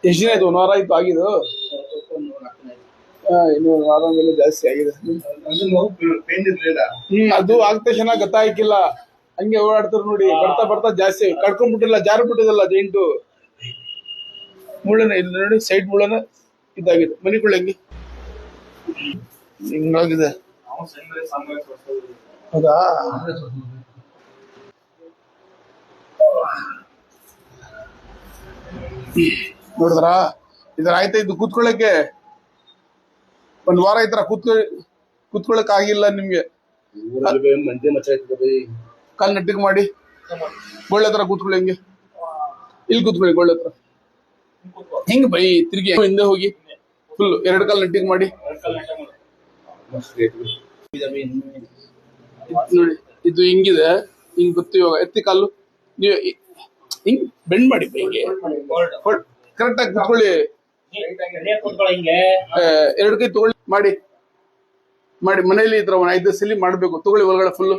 ಎಷ್ಟು ದಿನ ಆಯ್ತು? 1 ವಾರ ಆಯ್ತು ಆಗಿದ್ದು. ಇನ್ನು 1 ವಾರ ಮೇಲೆ ಜಾಸ್ತಿ ಆಗಿದೆ. ಅದು ಆಗ್ತ ಚೆನ್ನಾಗಿ ಗೊತ್ತಾಗಿಲ್ಲ, ಹಂಗೆ ಓಡಾಡ್ತಾರ ನೋಡಿ. ಬರ್ತಾ ಬರ್ತಾ ಜಾಸ್ತಿ ಕಡ್ಕೊಂಡ್ಬಿಟ್ಟಿಲ್ಲ, ಜಾರು ಬಿಟ್ಟಿದಲ್ಲ ಜೈಂಟು ಮುಳ್ಳನ. ಇಲ್ಲಿ ನೋಡಿ ಸೈಡ್ ಮುಳ್ಳನ ಇದಾಗಿದೆ. ಮನಿಗಳು ಹೆಂಗೆ ಹಿಂಗಾಗಿದೆ. ಹೌದಾ? ನೋಡಿದ್ರ ಇದ್ರ ಆಯ್ತಾ? ಇದು ಕೂತ್ಕೊಳ್ಳಕ್ಕೆ 1 ವಾರ ಈ ತರ ಕೂತ್ಕೊಳ್ಳಕ್ ಆಗಿಲ್ಲ ನಿಮ್ಗೆ. ಕಾಲ್ ನೆಟ್ಟಿಗೆ ಮಾಡಿ ಗೋಳ್ಳೆ ಹತ್ರ ಕೂತ್ಕೊಳ್ಳಿ. ಹಿಂಗೆ ಇಲ್ಲಿ ಕೂತ್ಕೊಳ್ಳಿ ಗೋಳ್ಳೆ ಹತ್ರ. ಹಿಂಗ್ ಬೈ ತಿರ್ಗಿ ಹಿಂದೆ ಹೋಗಿ ಫುಲ್ 2 ಕಾಲ್ ನೆಟ್ಟಿಗೆ ಮಾಡಿ ನೋಡಿ. ಇದು ಹಿಂಗಿದೆ, ಹಿಂಗ್ ಗೊತ್ತು. ಇವಾಗ ಎತ್ತಿ ಕಾಲು ನೀವು ಹಿಂಗ್ ಬೆಂಡ್ ಮಾಡಿ ಬೈಗೆ ಕರೆಕ್ಟ್ ಆಗಿ ಕೂತ್ಕೊಳ್ಳಿ. 2 ಕೈ ತಗೊಳ್ಳಿ ಮಾಡಿ ಮಾಡಿ. ಮನೇಲಿ ಇದ್ರ 5 ಸಲ ಮಾಡ್ಬೇಕು. ತಗೊಳ್ಳಿ ಒಳಗಡೆ ಫುಲ್,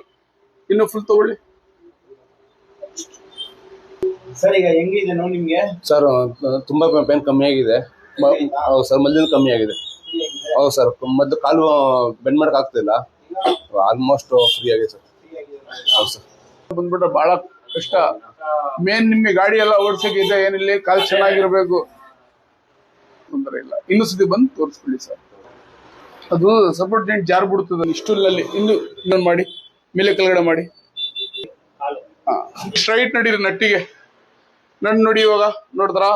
ಇನ್ನು ಫುಲ್ ತಗೊಳ್ಳಿ. ಸರ್ ಈಗ ಹೆಂಗಿದೆ ನೋಡಿ ನಿಮ್ಗೆ? ಸರ್ ತುಂಬಾ ಪೇನ್ ಕಮ್ಮಿ ಆಗಿದೆ. ಹೌದು ಸರ್, ಮೊದಲಿನ ಕಮ್ಮಿ ಆಗಿದೆ. ಹೌದು ಸರ್, ಮೊದಲು ಕಾಲು ಬೆಂಡ್ ಮಾಡಕ್ ಆಗ್ತಿಲ್ಲ, ಆಲ್ಮೋಸ್ಟ್ ಫ್ರೀ ಆಗಿದೆ ಸರ್. ಹೌದು ಸರ್. ಬಂದ್ಬಿಟ್ರೆ ಬಹಳ ಕಷ್ಟ. ಮೇನ್ ನಿಮ್ಗೆ ಗಾಡಿ ಎಲ್ಲ ಓಡಿಸಕ್ಕೆ ಇದೆ, ಏನಿಲ್ಲ, ಕಾಲು ಚೆನ್ನಾಗಿರ್ಬೇಕು, ತೊಂದರೆ ಇಲ್ಲ. ಇನ್ನೂ ಸತಿ ಬಂದು ತೋರಿಸ್ಬಿಡಿ ಸರ್. ಅದು ಸಪೋರ್ಟ್ ನೆಂಟ್ ಜಾರ್ ಬಿಡ್ತದೆ ಇಷ್ಟುಲ್ಲಲ್ಲಿ. ಇನ್ನೊಂದು ಮಾಡಿ ಮೇಲೆ ಕೆಳಗಡೆ ಮಾಡಿ. ಸ್ಟ್ರೈಟ್ ನಡೀರಿ ನಟ್ಟಿಗೆ. ನಡ್ ನೋಡಿ ಇವಾಗ ನೋಡಿದ್ರಾ?